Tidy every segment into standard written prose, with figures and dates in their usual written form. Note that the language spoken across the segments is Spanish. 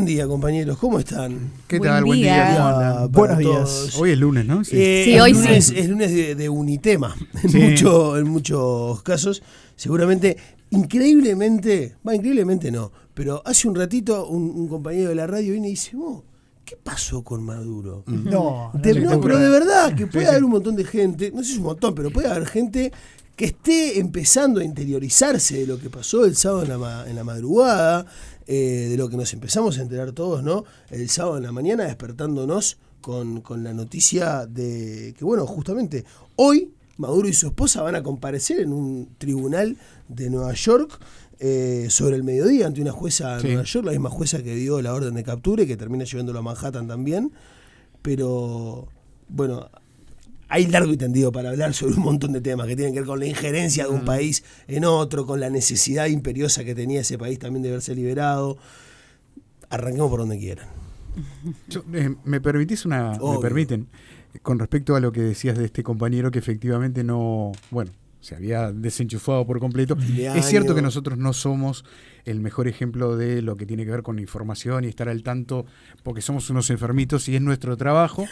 Buen día, compañeros, ¿cómo están? ¿Qué tal? Buen día. Buenos días. Hoy es lunes, ¿no? Sí, hoy lunes, sí. Es lunes de Unitema, Sí. en muchos casos. Seguramente, increíblemente no, pero hace un ratito un compañero de la radio viene y dice, ¿qué pasó con Maduro? No, Pero de verdad, que puede Sí. haber un montón de gente, no sé si es un montón, pero puede haber gente que esté empezando a interiorizarse de lo que pasó el sábado en la madrugada, de lo que nos empezamos a enterar todos, ¿no? El sábado en la mañana, despertándonos con la noticia de que, bueno, justamente hoy Maduro y su esposa van a comparecer en un tribunal de Nueva York sobre el mediodía ante una jueza de Nueva York, la misma jueza que dio la orden de captura y que termina llevándolo a Manhattan también. Pero, bueno, hay largo y tendido para hablar sobre un montón de temas que tienen que ver con la injerencia de un país en otro, con la necesidad imperiosa que tenía ese país también de verse liberado. Arranquemos por donde quieran. ¿Me permiten, con respecto a lo que decías de este compañero que efectivamente no, se había desenchufado por completo? Es cierto que nosotros no somos el mejor ejemplo de lo que tiene que ver con información y estar al tanto, porque somos unos enfermitos y es nuestro trabajo.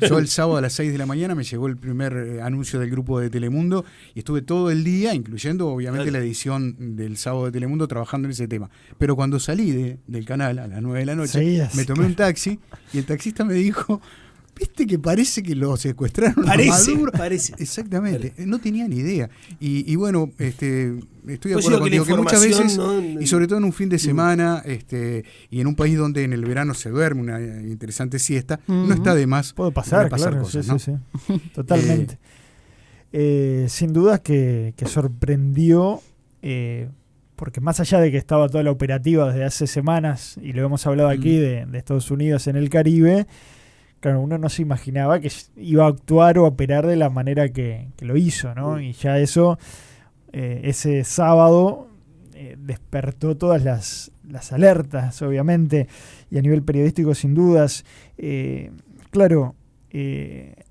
Yo el sábado a las 6 de la mañana me llegó el primer anuncio del grupo de Telemundo y estuve todo el día, incluyendo obviamente la edición del sábado de Telemundo, trabajando en ese tema. Pero cuando salí del canal a las 9 de la noche, me tomé un taxi y el taxista me dijo: ¿viste que parece que lo secuestraron a Maduro? Parece. Exactamente, no tenía ni idea. Y bueno, estoy de Pues acuerdo contigo que muchas veces, ¿no? y sobre todo en un fin de semana, y en un país donde en el verano se duerme una interesante siesta, no está de más. Puede pasar, claro, cosas, sí, ¿no? sí. Totalmente. Sin duda que sorprendió, porque más allá de que estaba toda la operativa desde hace semanas, y lo hemos hablado aquí de Estados Unidos en el Caribe, claro, uno no se imaginaba que iba a actuar o a operar de la manera que lo hizo, ¿no? Y ya eso, ese sábado, despertó todas las alertas, obviamente, y a nivel periodístico, sin dudas. Claro,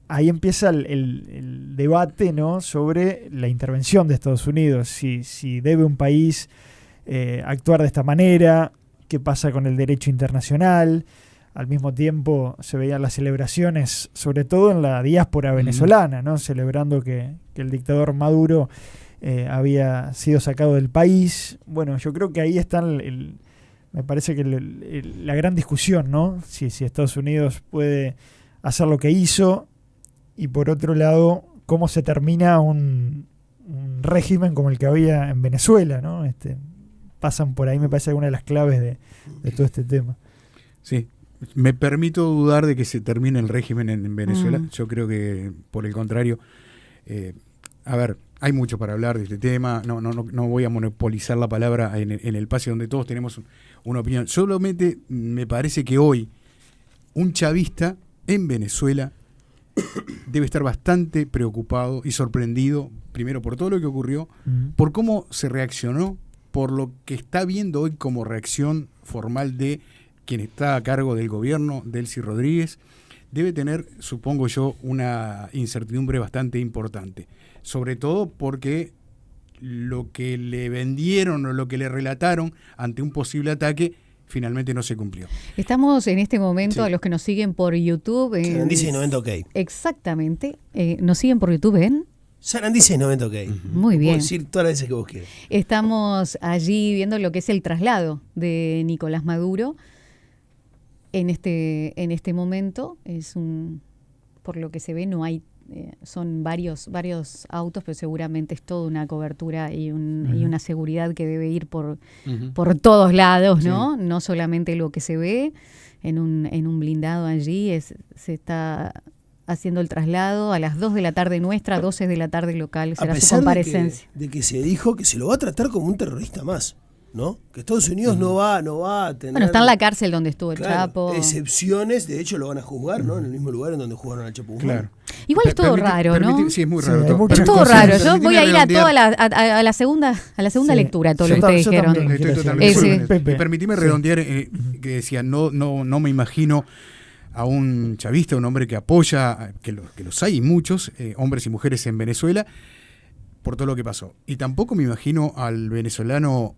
ahí empieza el debate, ¿no?, sobre la intervención de Estados Unidos, si debe un país actuar de esta manera, qué pasa con el derecho internacional. Al mismo tiempo se veían las celebraciones, sobre todo en la diáspora venezolana, ¿no?, celebrando que el dictador Maduro había sido sacado del país. Bueno, yo creo que ahí está me parece que la gran discusión, ¿no? Si Estados Unidos puede hacer lo que hizo, y por otro lado, cómo se termina un régimen como el que había en Venezuela, ¿no? Pasan por ahí, me parece, alguna de las claves de todo este tema. Sí. Me permito dudar de que se termine el régimen en Venezuela. Yo creo que, por el contrario, hay mucho para hablar de este tema. No voy a monopolizar la palabra en el espacio donde todos tenemos una opinión. Solamente me parece que hoy un chavista en Venezuela debe estar bastante preocupado y sorprendido, primero por todo lo que ocurrió, por cómo se reaccionó, por lo que está viendo hoy como reacción formal de quien está a cargo del gobierno, Delcy Rodríguez. Debe tener, supongo yo, una incertidumbre bastante importante. Sobre todo porque lo que le vendieron o lo que le relataron ante un posible ataque finalmente no se cumplió. Estamos en este momento, a los que nos siguen por YouTube. Sarandí 690 OK. Exactamente. Nos siguen por YouTube en Sarandí 690 OK. Muy bien. Puedo decir todas las veces que vos quieras. Estamos allí viendo lo que es el traslado de Nicolás Maduro. En este momento por lo que se ve, no hay, son varios autos, pero seguramente es toda una cobertura y una seguridad que debe ir por todos lados, ¿no? Sí. No solamente lo que se ve en un blindado allí, se está haciendo el traslado a las 2 de la tarde nuestra, 12 de la tarde local, será su comparecencia. De que se dijo que se lo va a tratar como un terrorista más, ¿no? Que Estados Unidos no va a tener... Bueno, está en la cárcel donde estuvo el Chapo. Excepciones, de hecho lo van a juzgar, ¿no? En el mismo lugar en donde jugaron al Chapo Guzmán. Claro. Igual es todo raro, ¿no? Sí, es muy raro. Es todo raro. Yo voy a ir a la segunda lectura, todo lo que ustedes dijeron. Estoy totalmente Permitime redondear que decía, no me imagino a un chavista, un hombre que apoya, que los hay muchos, hombres y mujeres en Venezuela, por todo lo que pasó. Y tampoco me imagino al venezolano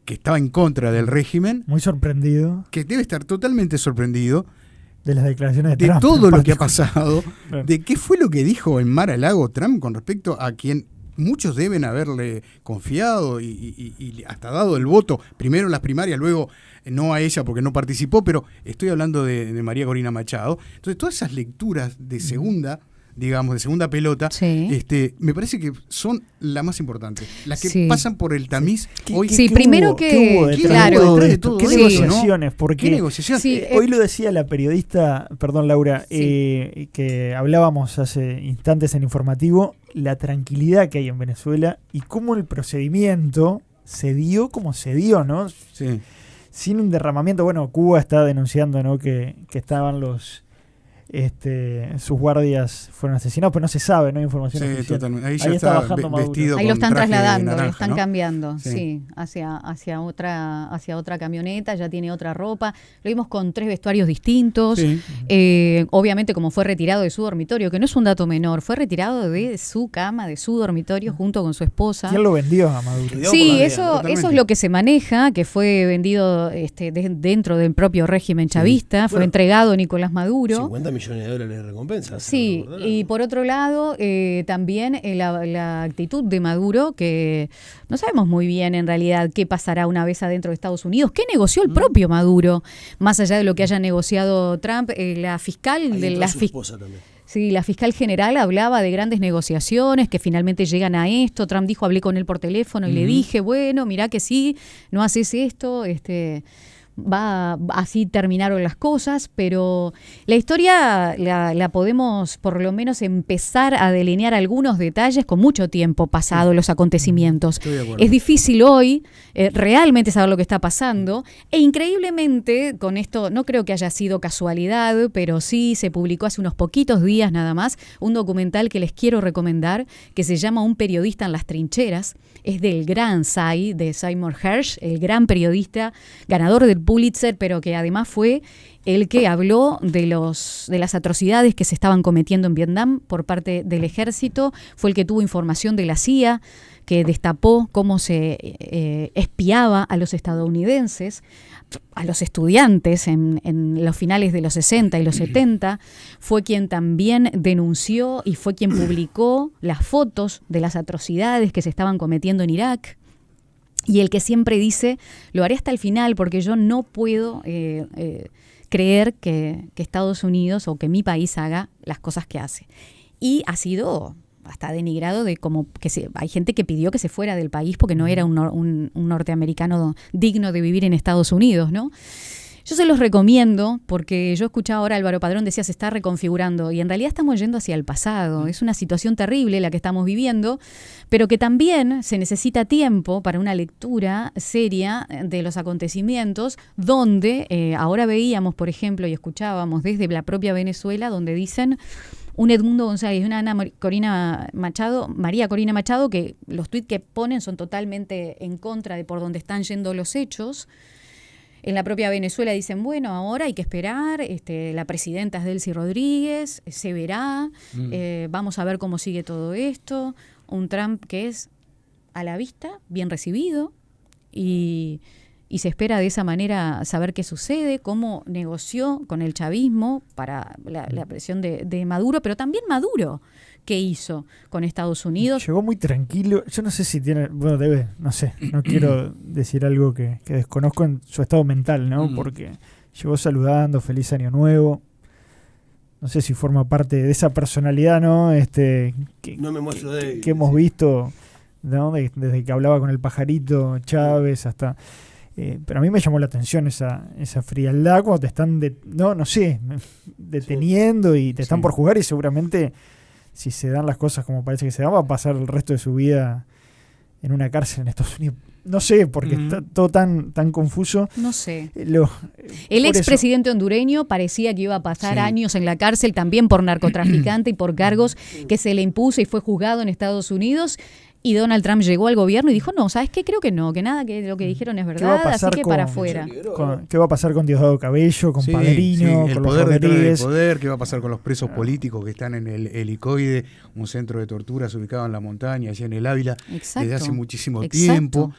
que estaba en contra del régimen, Muy sorprendido que debe estar totalmente sorprendido de las declaraciones de de Trump. todo en lo que ha particular. pasado, Claro. de qué fue lo que dijo en Mar-a-Lago Trump con respecto a quien muchos deben haberle confiado y hasta dado el voto, primero en las primarias, luego no a ella porque no participó, pero estoy hablando de María Corina Machado. Entonces, todas esas lecturas de segunda, digamos, de segunda pelota, Sí. Me parece que son las más importantes, las que Sí. pasan por el tamiz. Hoy, Sí, primero que- ¿Qué hubo detrás claro. de todo Detrás de esto? todo ¿Qué esto, negociaciones? ¿no? Porque ¿Qué negociación? Sí, hoy lo decía la periodista, perdón Laura, Sí. que hablábamos hace instantes en informativo, la tranquilidad que hay en Venezuela y cómo el procedimiento se dio como se dio, ¿no? Sí. Sin un derramamiento. Bueno, Cuba está denunciando, ¿no? que estaban sus guardias fueron asesinados, pero no se sabe, no hay información Sí, oficial. totalmente. Ahí ya Ahí está está bajando Maduro. vestido Ahí lo con están traje trasladando, naranja, lo están ¿no? cambiando, Sí. sí, hacia otra camioneta, ya tiene otra ropa. Lo vimos con 3 vestuarios distintos. Sí. Obviamente, como fue retirado de su dormitorio, que no es un dato menor, fue retirado de su cama, de su dormitorio, junto con su esposa. ¿Quién lo vendió a Maduro? Cuidado por la Sí, DEA, eso totalmente. es lo que se maneja, que fue vendido dentro del propio régimen chavista, fue Bueno, entregado a Nicolás Maduro. 50 millones de dólares de recompensa. Sí, y por otro lado, también la actitud de Maduro, que no sabemos muy bien en realidad qué pasará una vez adentro de Estados Unidos, qué negoció el propio Maduro, más allá de lo que haya negociado Trump, la fiscal de la su esposa también. Sí, la fiscal general hablaba de grandes negociaciones que finalmente llegan a esto. Trump dijo, hablé con él por teléfono y le dije, bueno, mirá que sí, no haces esto, así terminaron las cosas, pero la historia la podemos por lo menos empezar a delinear algunos detalles con mucho tiempo pasado los acontecimientos. Estoy de acuerdo. Es difícil hoy realmente saber lo que está pasando e increíblemente con esto no creo que haya sido casualidad, pero sí se publicó hace unos poquitos días nada más un documental que les quiero recomendar que se llama Un periodista en las trincheras. Es del gran de Seymour Hersh, el gran periodista, ganador del Pulitzer, pero que además fue el que habló de las atrocidades que se estaban cometiendo en Vietnam por parte del ejército, fue el que tuvo información de la CIA, que destapó cómo se espiaba a los estadounidenses, a los estudiantes en los finales de los 60 y los 70, fue quien también denunció y fue quien publicó las fotos de las atrocidades que se estaban cometiendo en Irak. Y el que siempre dice, lo haré hasta el final porque yo no puedo creer que Estados Unidos o que mi país haga las cosas que hace. Y ha sido hasta denigrado de como hay gente que pidió que se fuera del país porque no era un norteamericano digno de vivir en Estados Unidos, ¿no? Yo se los recomiendo porque yo escuchaba ahora a Álvaro Padrón, decía se está reconfigurando y en realidad estamos yendo hacia el pasado. Es una situación terrible la que estamos viviendo, pero que también se necesita tiempo para una lectura seria de los acontecimientos donde ahora veíamos, por ejemplo, y escuchábamos desde la propia Venezuela, donde dicen un Edmundo González y una María Corina Machado, que los tuits que ponen son totalmente en contra de por dónde están yendo los hechos. En la propia Venezuela dicen, bueno, ahora hay que esperar, la presidenta es Delcy Rodríguez, se verá, vamos a ver cómo sigue todo esto. Un Trump que es a la vista, bien recibido, y se espera de esa manera saber qué sucede, cómo negoció con el chavismo para la presión de Maduro, pero también Maduro, ¿qué hizo con Estados Unidos? Llegó muy tranquilo. Yo no sé si tiene. Bueno, no sé. No quiero decir algo que desconozco en su estado mental, ¿no? Porque llegó saludando, feliz año nuevo. No sé si forma parte de esa personalidad, ¿no? No me muestro débil. Que hemos visto, ¿no? Desde que hablaba con el pajarito Chávez hasta. Pero a mí me llamó la atención esa frialdad cuando te están, deteniendo y te están por jugar y seguramente si se dan las cosas como parece que se dan va a pasar el resto de su vida en una cárcel en Estados Unidos. No sé, porque está todo tan confuso. No sé. El expresidente hondureño parecía que iba a pasar años en la cárcel también por narcotraficante y por cargos que se le impuso y fue juzgado en Estados Unidos. Y Donald Trump llegó al gobierno y dijo, no, ¿sabes qué? Creo que no, que nada, que lo que dijeron es verdad, así que para afuera. ¿Qué va a pasar con Diosdado Cabello, con Padrino, el con poder los detrás del Rodríguez? poder, qué va a pasar con los presos políticos que están en el Helicoide, un centro de torturas ubicado en la montaña, allá en el Ávila, desde hace muchísimo tiempo?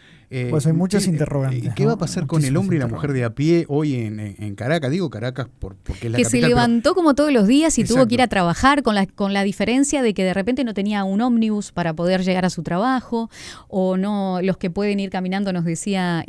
Pues hay muchas interrogantes. ¿Qué va a ¿no? pasar con el hombre y la mujer de a pie hoy en Caracas? Digo Caracas porque es la que capital. Se levantó como todos los días y tuvo Exacto. que ir a trabajar con la diferencia de que de repente no tenía un ómnibus para poder llegar a su trabajo, o no, los que pueden ir caminando, nos decía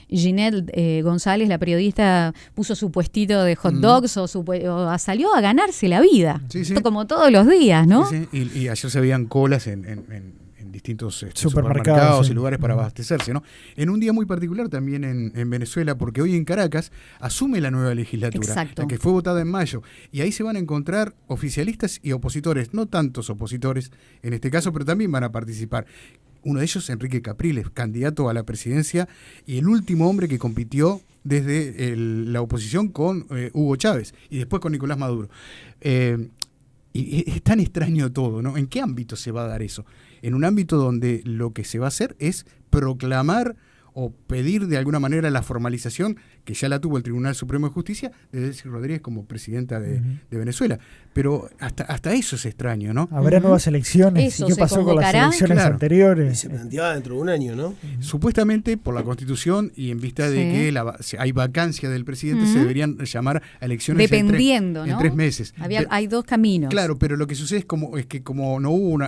Ginette González, la periodista, puso su puestito de hot dogs o salió a ganarse la vida. Sí, sí. Esto como todos los días, ¿no? Sí, sí. Y ayer se veían colas en distintos Supermercados, supermercados sí. y lugares para abastecerse, ¿no? En un día muy particular también en Venezuela, porque hoy en Caracas asume la nueva legislatura, Exacto. la que fue votada en mayo, y ahí se van a encontrar oficialistas y opositores, no tantos opositores en este caso, pero también van a participar. Uno de ellos, Enrique Capriles, candidato a la presidencia y el último hombre que compitió desde la oposición con Hugo Chávez y después con Nicolás Maduro. Y es tan extraño todo, ¿no? ¿En qué ámbito se va a dar eso? En un ámbito donde lo que se va a hacer es proclamar o pedir de alguna manera la formalización, que ya la tuvo el Tribunal Supremo de Justicia, de Delcy Rodríguez como presidenta de Venezuela. Pero hasta eso es extraño, ¿no? Habrá nuevas elecciones. Eso ¿Y qué se pasó con las convocará. elecciones Claro. anteriores? Y se planteaba dentro de un año, ¿no? Supuestamente, por la Constitución y en vista de que hay vacancia del presidente, se deberían llamar a elecciones Dependiendo, en ¿no? 3 meses. Hay dos caminos. Claro, pero lo que sucede es que como no hubo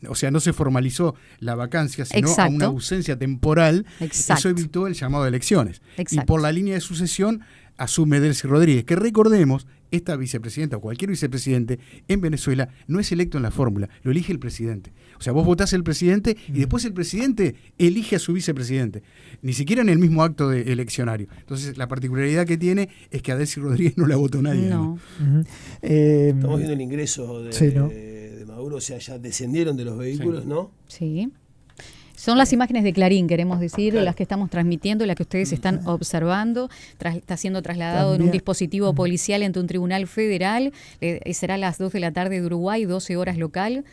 o sea, no se formalizó la vacancia, sino a Exacto. una ausencia temporal, Exacto. eso evitó el llamado a elecciones. Exacto. Y por la línea de sucesión asume Delcy Rodríguez, que recordemos, esta vicepresidenta o cualquier vicepresidente en Venezuela no es electo en la fórmula, lo elige el presidente. O sea, vos votás el presidente y después el presidente elige a su vicepresidente, ni siquiera en el mismo acto eleccionario. Entonces, la particularidad que tiene es que a Delcy Rodríguez no la votó nadie. No. Ujú. Estamos viendo el ingreso Sí, ¿no? de Maduro, o sea, ya descendieron de los vehículos, Sí. ¿no? Sí. Son las imágenes de Clarín, queremos decir, Claro. las que estamos transmitiendo, las que ustedes están observando. Está siendo trasladado en un También. dispositivo policial ante un tribunal federal. Será a las 2 de la tarde de Uruguay, 12 horas local.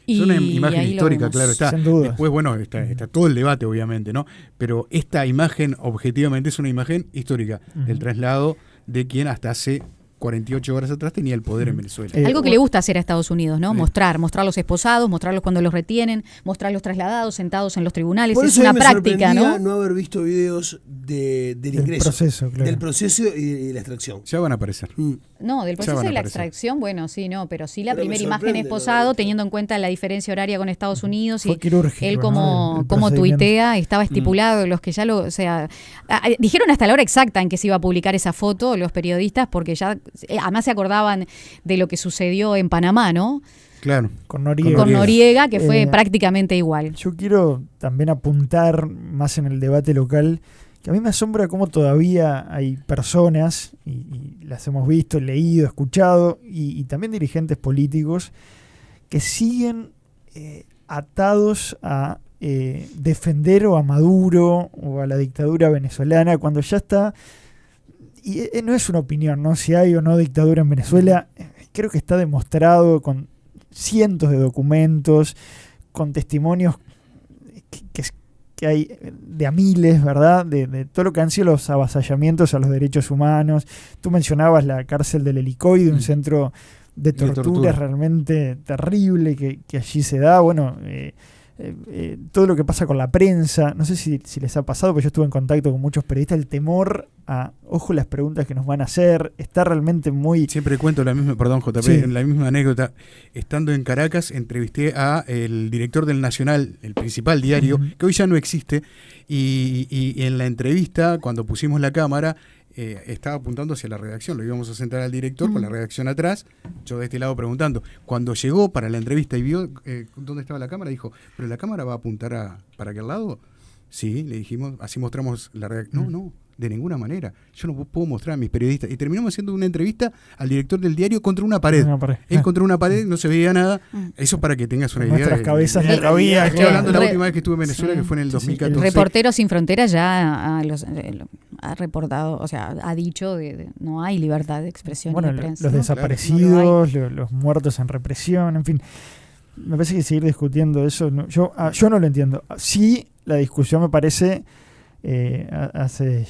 Es una Y imagen ahí lo histórica, vemos. claro, está. Sin duda. Después, bueno, está todo el debate, obviamente, ¿no? Pero esta imagen, objetivamente, es una imagen histórica del traslado de quien hasta hace 48 horas atrás tenía el poder en Venezuela. Algo que le gusta hacer a Estados Unidos, ¿no? Sí. Mostrar los esposados, mostrarlos cuando los retienen, mostrar los trasladados sentados en los tribunales. Por Es eso a una mí me práctica, sorprendía ¿no? haber visto videos del ingreso. Proceso, claro. Del proceso y la extracción. Ya van a aparecer. No, del Ya proceso van a de la aparecer. extracción, bueno, sí, no, pero sí la Pero me primera imagen sorprende lo esposado, de- teniendo en cuenta la diferencia horaria con Estados Unidos Fue y quirúrgico, él ¿no? como, El como procedimiento. tuitea, estaba estipulado, los que ya o sea, dijeron hasta la hora exacta en que se iba a publicar esa foto los periodistas, porque ya, además se acordaban de lo que sucedió en Panamá, ¿no? Claro. Con Noriega. Con Noriega, que fue Eh, prácticamente igual. Yo quiero también apuntar más en el debate local, que a mí me asombra cómo todavía hay personas, y las hemos visto, leído, escuchado, y también dirigentes políticos, que siguen atados a defender o a Maduro o a la dictadura venezolana, cuando ya está... Y no es una opinión, ¿no? Si hay o no dictadura en Venezuela, creo que está demostrado con cientos de documentos, con testimonios que hay de a miles, ¿verdad? De todo lo que han sido los avasallamientos a los derechos humanos. Tú mencionabas la cárcel del Helicoide, un centro de tortura realmente terrible que allí se da. Bueno, todo lo que pasa con la prensa, no sé si les ha pasado, pero yo estuve en contacto con muchos periodistas, el temor a, ojo, las preguntas que nos van a hacer, está realmente muy... Siempre cuento la misma, perdón JP, Sí. la misma anécdota. Estando en Caracas, entrevisté a el director del Nacional, el principal diario, que hoy ya no existe, y en la entrevista, cuando pusimos la cámara, estaba apuntando hacia la redacción, lo íbamos a sentar al director con la redacción atrás, yo de este lado preguntando. Cuando llegó para la entrevista y vio dónde estaba la cámara, dijo, ¿pero la cámara va a apuntar para aquel lado? Sí, le dijimos, así mostramos la redacción. No, de ninguna manera. Yo no puedo mostrar a mis periodistas. Y terminamos haciendo una entrevista al director del diario contra una pared. Él contra una pared, no se veía nada. Eso para que tengas una idea. Nuestras cabezas de no cabían. Estoy hablando de la última vez que estuve en Venezuela, que fue en el 2014. Reporteros Sin Fronteras ya ha reportado, o sea, ha dicho no hay libertad de expresión Bueno, ni de prensa. los ¿no? desaparecidos, los muertos en represión, en fin. Me parece que seguir discutiendo eso, yo no lo entiendo. Sí, la discusión me parece, hace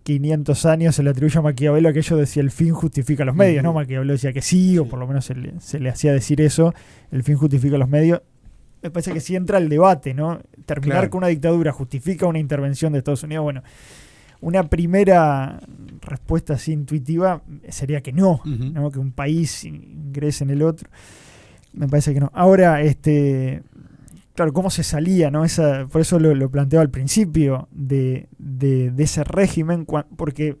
500 años se le atribuye a Maquiavelo aquello de si el fin justifica los medios, ¿no? Maquiavelo decía que sí, o por lo menos se le hacía decir eso, el fin justifica los medios. me parece que sí entra el debate, ¿no? Terminar Claro. con una dictadura justifica una intervención de Estados Unidos. Bueno, una primera respuesta así intuitiva sería que no, Ujú. ¿no? Que un país ingrese en el otro. Me parece que no. Ahora, claro, ¿cómo se salía, no? Por eso lo planteaba al principio de ese régimen, porque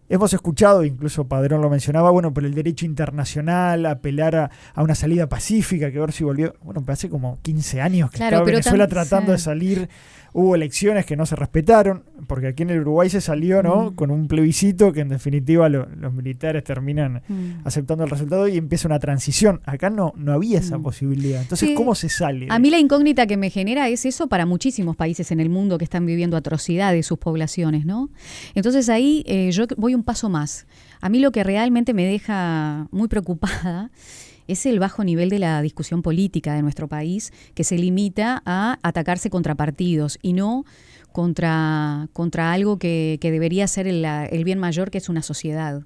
hemos escuchado, incluso Padrón lo mencionaba, bueno, por el derecho internacional, apelar a una salida pacífica, que a ver si volvió. Bueno, me hace como 15 años que Claro, estaba pero Venezuela tam- tratando de sí. salir. Hubo elecciones que no se respetaron, porque aquí en el Uruguay se salió, ¿no? Con un plebiscito que en definitiva los militares terminan aceptando el resultado y empieza una transición. Acá no había esa posibilidad. Entonces, Sí. ¿cómo se sale? A mí la incógnita que me genera es eso para muchísimos países en el mundo que están viviendo atrocidades sus poblaciones, ¿no? Entonces ahí yo voy un paso más. A mí lo que realmente me deja muy preocupada es el bajo nivel de la discusión política de nuestro país, que se limita a atacarse contra partidos y no contra algo que debería ser el bien mayor, que es una sociedad.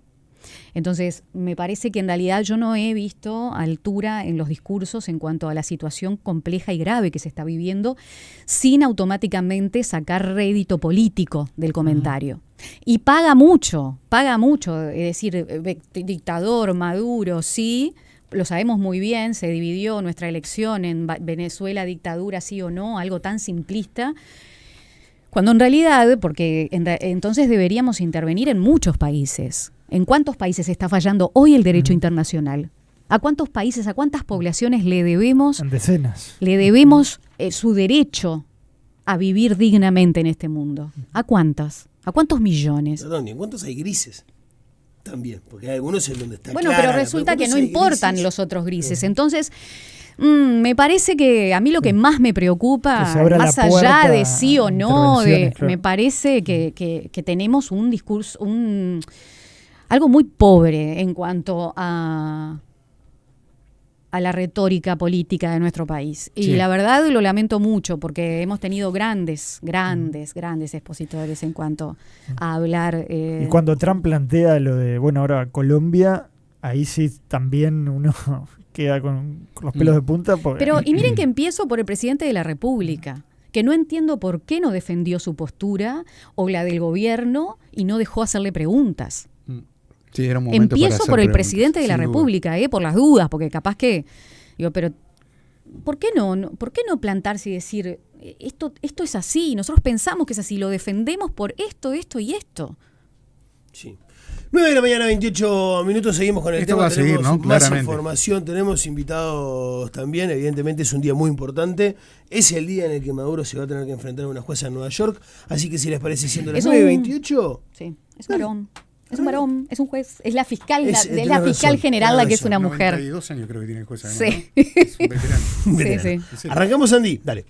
Entonces, me parece que en realidad yo no he visto altura en los discursos en cuanto a la situación compleja y grave que se está viviendo, sin automáticamente sacar rédito político del comentario. Y paga mucho, es decir, dictador, Maduro, sí, lo sabemos muy bien, se dividió nuestra elección en Venezuela, dictadura, sí o no, algo tan simplista. Cuando en realidad, porque entonces deberíamos intervenir en muchos países. ¿En cuántos países está fallando hoy el derecho internacional? ¿A cuántos países, a cuántas poblaciones le debemos En decenas. su derecho a vivir dignamente en este mundo? ¿A cuántas? ¿A cuántos millones? Perdón, ¿y en cuántos hay grises? También, porque hay algunos en donde está Bueno, clara, pero resulta que ¿cuántos no hay importan grises? los otros grises. Entonces, me parece que a mí lo que más me preocupa, Que se abra más la allá puerta de sí o a no, intervenciones, claro. me parece que tenemos un discurso, algo muy pobre en cuanto a la retórica política de nuestro país. Y Sí. la verdad lo lamento mucho porque hemos tenido grandes expositores en cuanto a hablar. Y cuando Trump plantea lo de, bueno, ahora Colombia, ahí sí también uno queda con los pelos de punta. Porque, Pero, y miren que empiezo por el presidente de la República, que no entiendo por qué no defendió su postura o la del gobierno y no dejó hacerle preguntas. Sí, era un momento para Empiezo hacer por el preguntas, presidente de la sin duda. República, por las dudas, porque capaz que, digo, pero ¿por qué no plantarse y decir, esto es así, nosotros pensamos que es así, lo defendemos por esto y esto? Sí. 9 de la mañana, 28 minutos, seguimos con el Esto tema. va a seguir, tenemos ¿no? más Claramente. información, tenemos invitados también, evidentemente es un día muy importante, es el día en el que Maduro se va a tener que enfrentar a una jueza en Nueva York, así que si les parece, siendo las Es un- 9:28, Sí, es un varón. Es un varón, es un juez, es la fiscal, Es- es tenés la fiscal razón, general tenés la que es razón. una mujer. 92 años creo que tiene el juez. además, Sí. ¿no? Es un veterano. Sí, veterano. sí. Es él. Arrancamos, Andy, dale.